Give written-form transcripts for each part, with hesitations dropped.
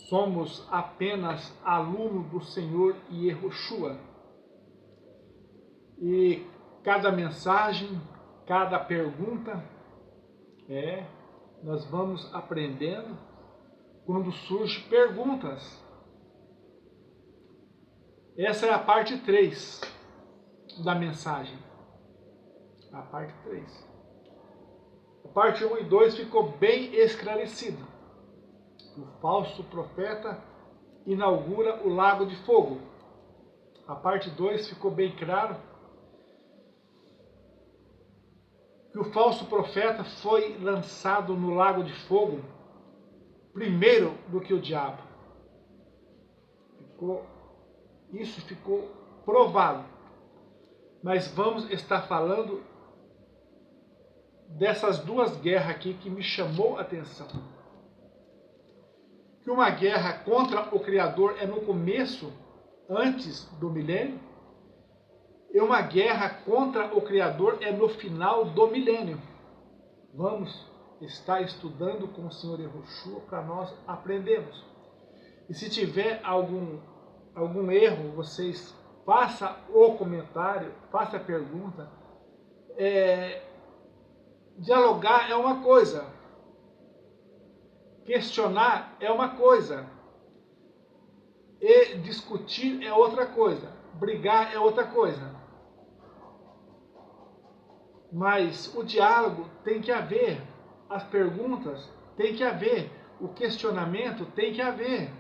somos apenas aluno do Senhor Yehoshua. E cada mensagem, cada pergunta, nós vamos aprendendo quando surgem perguntas. Essa é a parte 3 da mensagem. A parte 3. A parte 1 e 2 ficou bem esclarecido. O falso profeta inaugura o lago de fogo. A parte 2 ficou bem claro que o falso profeta foi lançado no lago de fogo primeiro do que o diabo. Isso ficou provado. Mas vamos estar falando dessas duas guerras aqui que me chamou a atenção. Que uma guerra contra o Criador é no começo, antes do milênio, e uma guerra contra o Criador é no final do milênio. Vamos estar estudando com o Senhor Yehoshua para nós aprendermos. E se tiver algum erro, vocês façam o comentário, façam a pergunta. Dialogar é uma coisa, questionar é uma coisa, e discutir é outra coisa, brigar é outra coisa. Mas o diálogo tem que haver, as perguntas tem que haver, o questionamento tem que haver,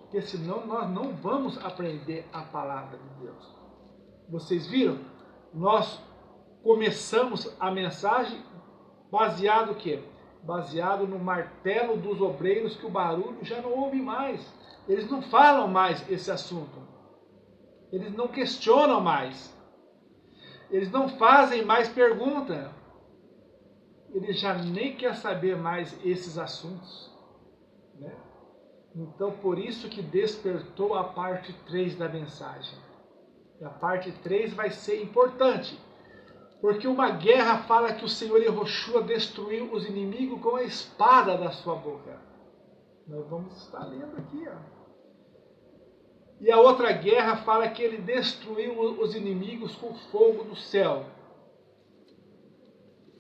porque senão nós não vamos aprender a palavra de Deus. Vocês viram? Nós começamos a mensagem baseado o quê? Baseado no martelo dos obreiros, que o barulho já não ouve mais. Eles não falam mais esse assunto. Eles não questionam mais. Eles não fazem mais pergunta. Eles já nem querem saber mais esses assuntos. Né? Então, por isso que despertou a parte 3 da mensagem. E a parte 3 vai ser importante. Porque uma guerra fala que o Senhor Yehoshua destruiu os inimigos com a espada da sua boca. Nós vamos estar lendo aqui. E a outra guerra fala que ele destruiu os inimigos com fogo do céu.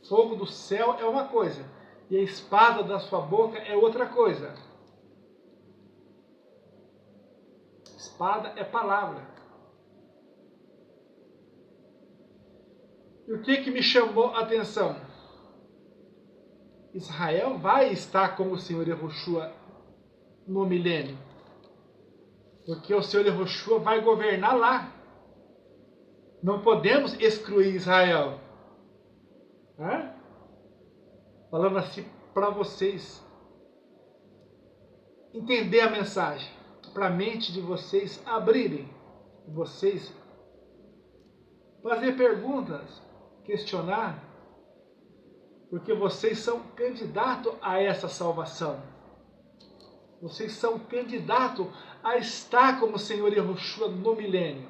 Fogo do céu é uma coisa. E a espada da sua boca é outra coisa. Espada é palavra. E o que me chamou a atenção? Israel vai estar com o Senhor Yehoshua no milênio. Porque o Senhor Yehoshua vai governar lá. Não podemos excluir Israel. Falando assim para vocês entender a mensagem. Para a mente de vocês abrirem. Vocês fazer perguntas. Questionar, porque vocês são candidatos a essa salvação. Vocês são candidatos a estar como o Senhor Yehoshua no milênio.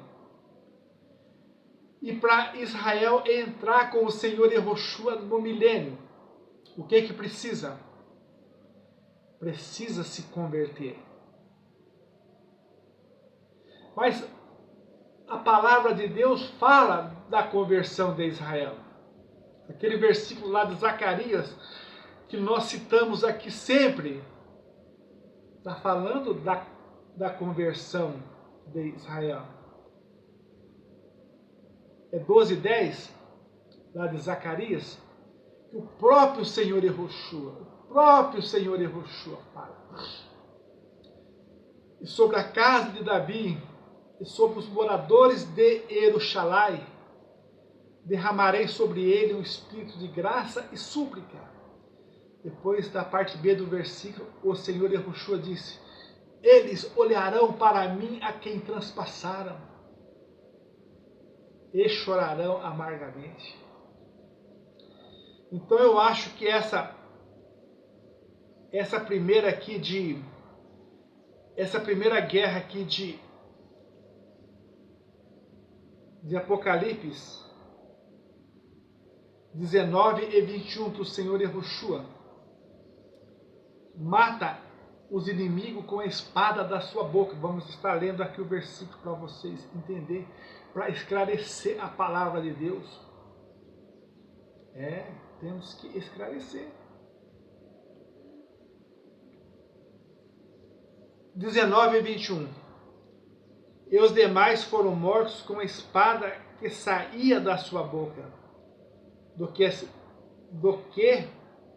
E para Israel entrar com o Senhor Yehoshua no milênio, o que precisa? Precisa se converter. Mas a palavra de Deus fala da conversão de Israel. Aquele versículo lá de Zacarias, que nós citamos aqui sempre, está falando da conversão de Israel. É 12:10, lá de Zacarias, que o próprio Senhor Yehoshua fala. E sobre a casa de Davi, e sobre os moradores de Jerusalém, derramarei sobre ele um espírito de graça e súplica. Depois da parte B do versículo, o Senhor Yehoshua disse: eles olharão para mim a quem transpassaram e chorarão amargamente. Então eu acho que essa primeira guerra aqui de Apocalipse 19 e 21, que o Senhor Yehoshua mata os inimigos com a espada da sua boca. Vamos estar lendo aqui o versículo para vocês entenderem, para esclarecer a palavra de Deus. Temos que esclarecer. 19 e 21. E os demais foram mortos com a espada que saía da sua boca, do que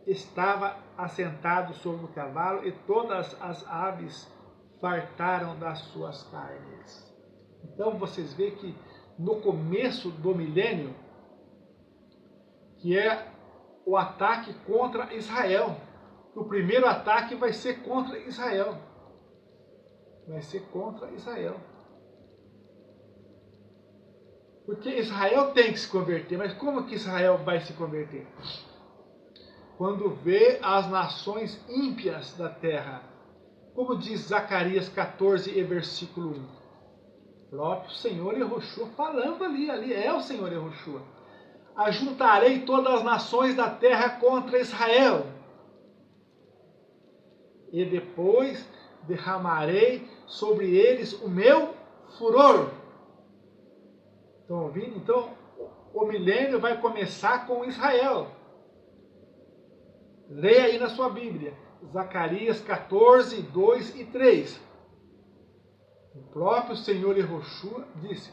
estava assentado sobre o cavalo, e todas as aves fartaram das suas carnes. Então vocês veem que no começo do milênio, que é o ataque contra Israel, o primeiro ataque vai ser contra Israel. Vai ser contra Israel. Porque Israel tem que se converter. Mas como que Israel vai se converter? Quando vê as nações ímpias da terra. Como diz Zacarias 14 e versículo 1. O próprio Senhor Yehoshua falando ali é o Senhor Yehoshua. Ajuntarei todas as nações da terra contra Israel. E depois derramarei sobre eles o meu furor. Estão ouvindo? Então, o milênio vai começar com Israel. Leia aí na sua Bíblia. Zacarias 14, 2 e 3. O próprio Senhor Yehoshua disse: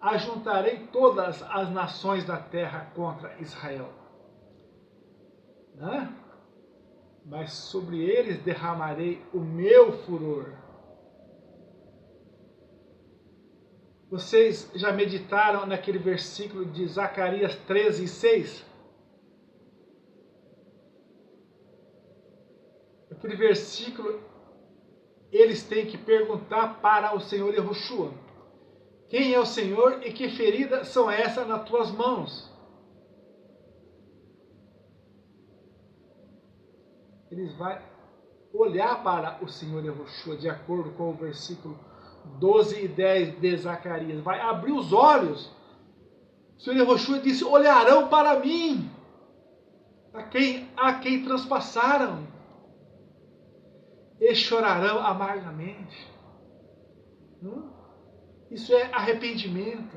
ajuntarei todas as nações da terra contra Israel. Mas sobre eles derramarei o meu furor. Vocês já meditaram naquele versículo de Zacarias 13 e 6? Aquele versículo, eles têm que perguntar para o Senhor Yehoshua: quem é o Senhor e que feridas são essas nas tuas mãos? Eles vão olhar para o Senhor Yehoshua, de acordo com o versículo 12 e 10 de Zacarias. Vai abrir os olhos. O Senhor Yehoshua disse: olharão para mim, a quem transpassaram, e chorarão amargamente. Isso é arrependimento.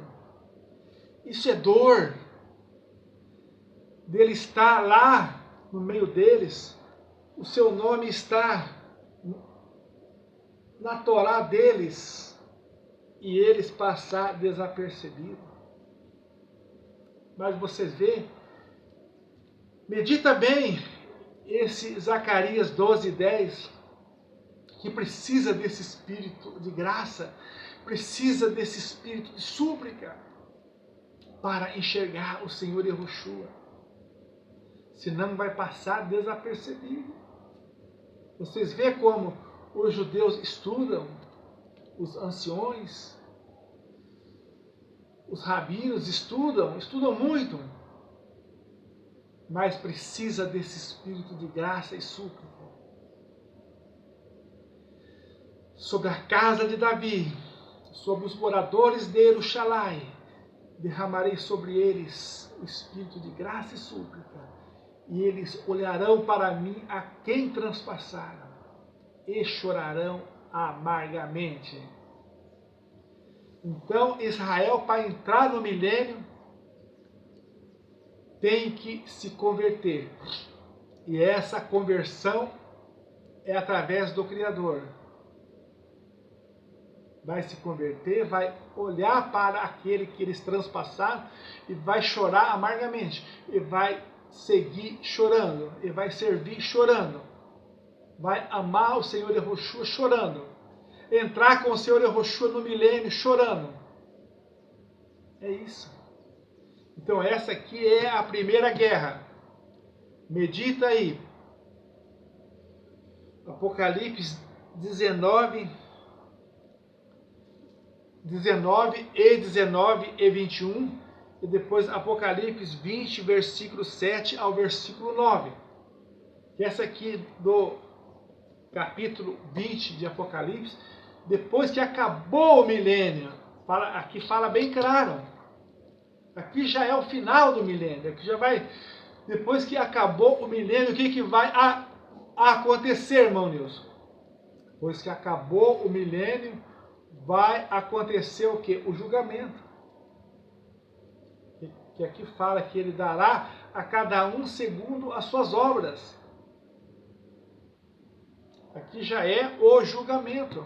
Isso é dor. Dele estar lá no meio deles. O seu nome está na Torá deles e eles passar desapercebidos. Mas vocês veem, medita bem esse Zacarias 12, 10, que precisa desse espírito de graça, precisa desse espírito de súplica para enxergar o Senhor Yehoshua. Senão vai passar desapercebido. Vocês veem como os judeus estudam, os anciões, os rabinos estudam muito, mas precisa desse espírito de graça e súplica. Sobre a casa de Davi, sobre os moradores de Jerusalém, derramarei sobre eles o espírito de graça e súplica, e eles olharão para mim a quem transpassaram, e chorarão amargamente. Então, Israel, para entrar no milênio, tem que se converter. E essa conversão é através do Criador. Vai se converter, vai olhar para aquele que eles transpassaram e vai chorar amargamente. E vai seguir chorando, e vai servir chorando. Vai amar o Senhor Yehoshua chorando. Entrar com o Senhor Yehoshua no milênio chorando. É isso. Então essa aqui é a primeira guerra. Medita aí. Apocalipse 19 e 21. E depois Apocalipse 20, versículo 7 ao versículo 9. Essa aqui do capítulo 20 de Apocalipse, depois que acabou o milênio, aqui fala bem claro. Aqui já é o final do milênio. Aqui já vai, depois que acabou o milênio, o que vai acontecer, irmão Nilson? Pois que acabou o milênio, vai acontecer o quê? O julgamento. Que aqui fala que ele dará a cada um segundo as suas obras. Aqui já é o julgamento.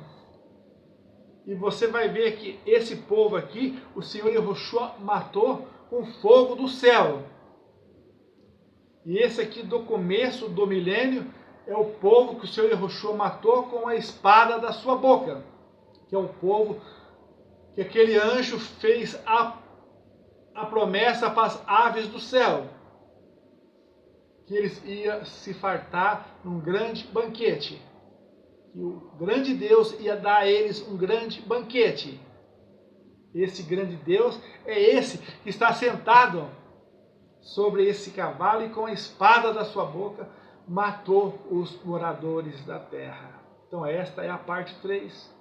E você vai ver que esse povo aqui, o Senhor Yahushua matou com fogo do céu. E esse aqui do começo do milênio é o povo que o Senhor Yahushua matou com a espada da sua boca. Que é o povo que aquele anjo fez a promessa para as aves do céu. Que eles iam se fartar num grande banquete. Que o grande Deus ia dar a eles um grande banquete. Esse grande Deus é esse que está sentado sobre esse cavalo e com a espada da sua boca matou os moradores da terra. Então esta é a parte 3.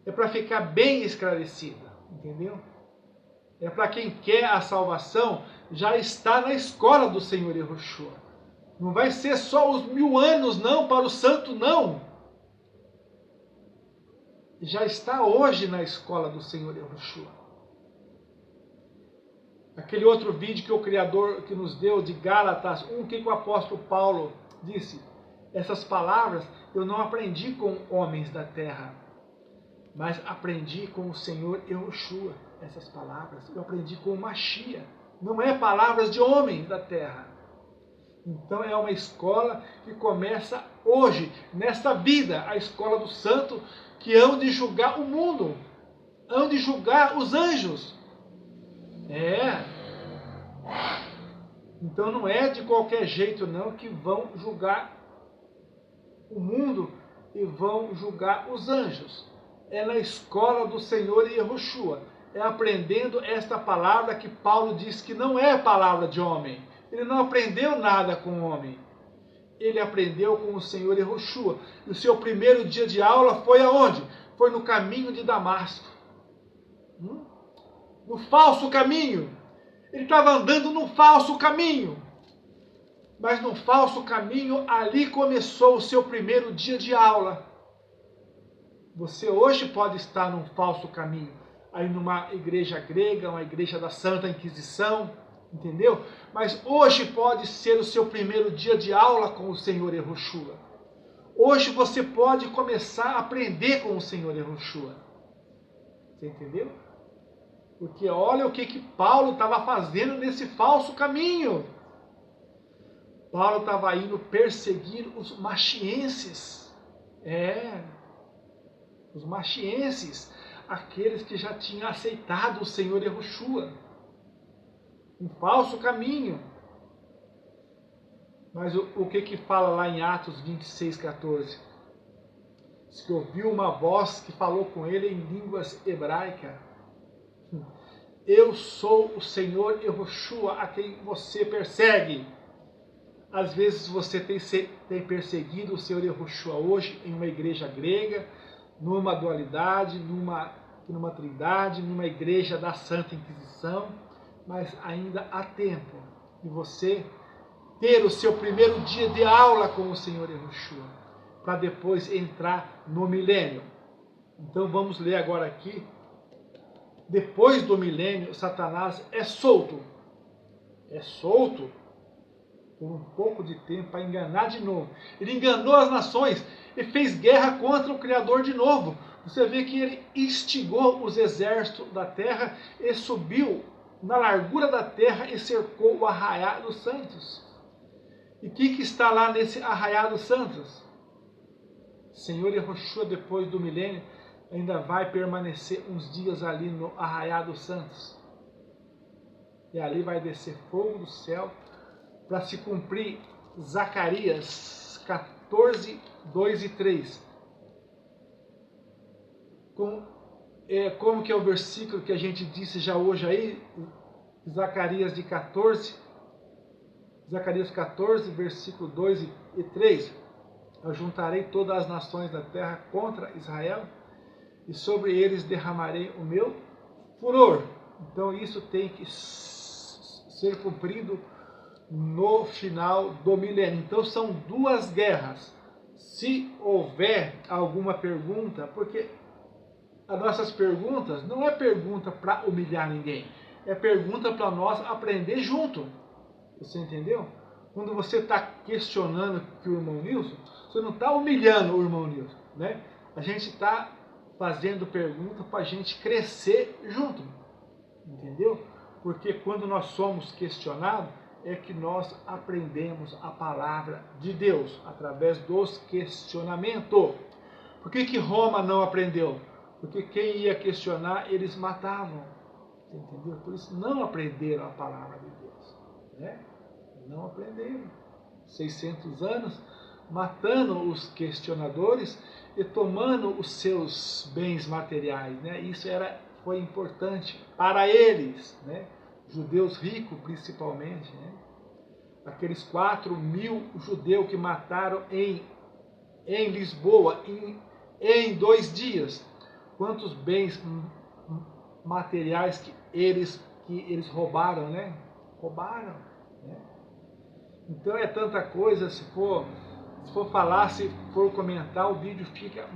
É para ficar bem esclarecida, entendeu? É para quem quer a salvação, já está na escola do Senhor Yahushua. Não vai ser só os 1000 anos, não, para o santo, não. Já está hoje na escola do Senhor Yahushua. Aquele outro vídeo que o Criador que nos deu de Gálatas 1, que o apóstolo Paulo disse? Essas palavras eu não aprendi com homens da terra, mas aprendi com o Senhor Yahushua. Essas palavras eu aprendi com o Mashiach. Não é palavras de homens da terra. Então é uma escola que começa hoje, nesta vida, a escola do santo, que hão de julgar o mundo, hão de julgar os anjos. Então não é de qualquer jeito não que vão julgar o mundo e vão julgar os anjos. É na escola do Senhor Yahushua. É aprendendo esta palavra que Paulo diz que não é palavra de homem. Ele não aprendeu nada com o homem. Ele aprendeu com o Senhor Yahushua. E o seu primeiro dia de aula foi aonde? Foi no caminho de Damasco. No falso caminho. Ele estava andando no falso caminho. Mas no falso caminho, ali começou o seu primeiro dia de aula. Você hoje pode estar num falso caminho. Aí numa igreja grega, uma igreja da Santa Inquisição, entendeu? Mas hoje pode ser o seu primeiro dia de aula com o Senhor Yahushua. Hoje você pode começar a aprender com o Senhor Yahushua. Você entendeu? Porque olha o que Paulo estava fazendo nesse falso caminho. Paulo estava indo perseguir os machienses. Os machienses, aqueles que já tinham aceitado o Senhor Yahushua. Um falso caminho. Mas o que fala lá em Atos 26:14? Diz que ouviu uma voz que falou com ele em línguas hebraicas. Eu sou o Senhor Yahushua a quem você persegue. Às vezes você tem perseguido o Senhor Yahushua hoje em uma igreja grega, numa dualidade, numa trindade, numa igreja da Santa Inquisição, mas ainda há tempo de você ter o seu primeiro dia de aula com o Senhor Yahushua, para depois entrar no milênio. Então vamos ler agora aqui. Depois do milênio, Satanás é solto. É solto por um pouco de tempo para enganar de novo. Ele enganou as nações e fez guerra contra o Criador de novo. Você vê que ele instigou os exércitos da terra e subiu na largura da terra e cercou o arraial dos santos. E o que está lá nesse arraial dos santos? Senhor Yahushua, depois do milênio, ainda vai permanecer uns dias ali no arraial dos santos. E ali vai descer fogo do céu para se cumprir Zacarias 14, 2 e 3. Como que é o versículo que a gente disse já hoje aí? Zacarias 14, versículo 2 e 3. Eu juntarei todas as nações da terra contra Israel e sobre eles derramarei o meu furor. Então isso tem que ser cumprido no final do milênio. Então são duas guerras. se houver alguma pergunta, porque as nossas perguntas não é pergunta para humilhar ninguém, é pergunta para nós aprender junto. Você entendeu? Quando você está questionando que o irmão Nilson, você não está humilhando o irmão Nilson, né? A gente está fazendo pergunta para a gente crescer junto, entendeu? Porque quando nós somos questionados, é que nós aprendemos a palavra de Deus, através dos questionamentos. Por que Roma não aprendeu? Porque quem ia questionar, eles matavam, entendeu? Por isso não aprenderam a palavra de Deus, né? Não aprenderam. 600 anos matando os questionadores e tomando os seus bens materiais, né? Isso foi importante para eles, né? Judeus ricos principalmente, né? Aqueles 4.000 judeus que mataram em Lisboa em 2 dias. Quantos bens materiais que eles roubaram, né? Roubaram, né? Então é tanta coisa, se for falar, se for comentar, o vídeo fica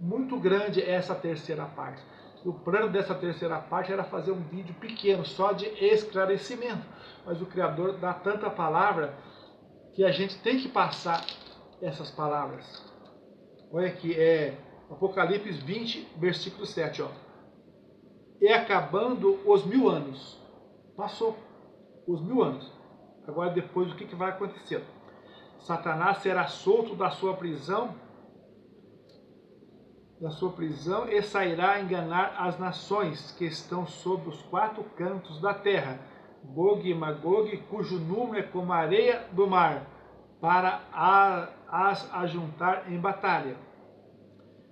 muito grande, essa terceira parte. O plano dessa terceira parte era fazer um vídeo pequeno, só de esclarecimento. Mas o Criador dá tanta palavra que a gente tem que passar essas palavras. Olha aqui, Apocalipse 20, versículo 7. Ó. E acabando os 1000 anos. Passou os 1000 anos. Agora depois o que vai acontecer? Satanás será solto da sua prisão e sairá a enganar as nações que estão sob os 4 cantos da terra, Gog e Magog, cujo número é como a areia do mar, para as ajuntar em batalha.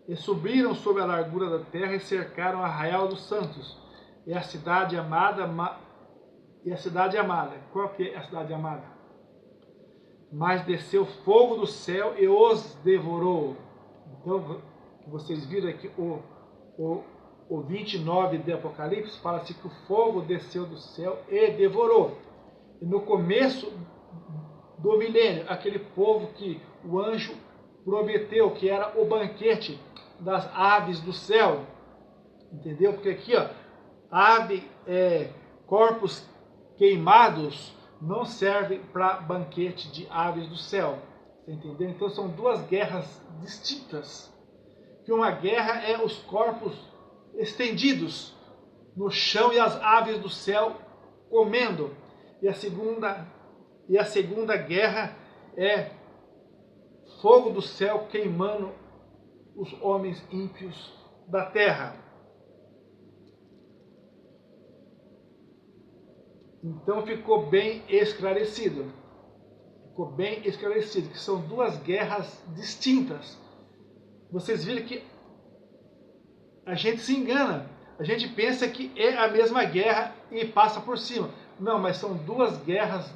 E subiram sobre a largura da terra e cercaram o arraial dos santos, e a cidade amada. Qual que é a cidade amada? Mas desceu fogo do céu e os devorou. Então, vocês viram aqui o 29 de Apocalipse, fala-se que o fogo desceu do céu e devorou. E no começo do milênio, aquele povo que o anjo prometeu, que era o banquete das aves do céu, entendeu? Porque aqui, ó, corpos queimados não servem para banquete de aves do céu, entendeu? Então são 2 guerras distintas. Que uma guerra é os corpos estendidos no chão e as aves do céu comendo. E a segunda guerra é fogo do céu queimando os homens ímpios da terra. Então ficou bem esclarecido. Que são 2 guerras distintas. Vocês viram que a gente se engana. A gente pensa que é a mesma guerra e passa por cima. Não, mas são 2 guerras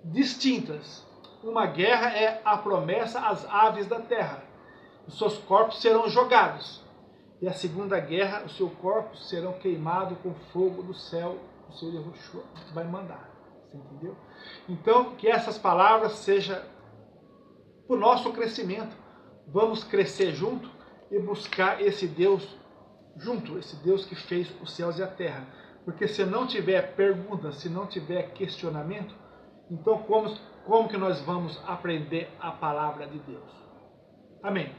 distintas. Uma guerra é a promessa às aves da terra. Os seus corpos serão jogados. E a segunda guerra, os seus corpos serão queimados com fogo do céu. O Senhor Yahushua vai mandar. Você entendeu? Então, que essas palavras sejam para o nosso crescimento. Vamos crescer junto e buscar esse Deus junto, esse Deus que fez os céus e a terra. Porque se não tiver pergunta, se não tiver questionamento, então como que nós vamos aprender a palavra de Deus? Amém.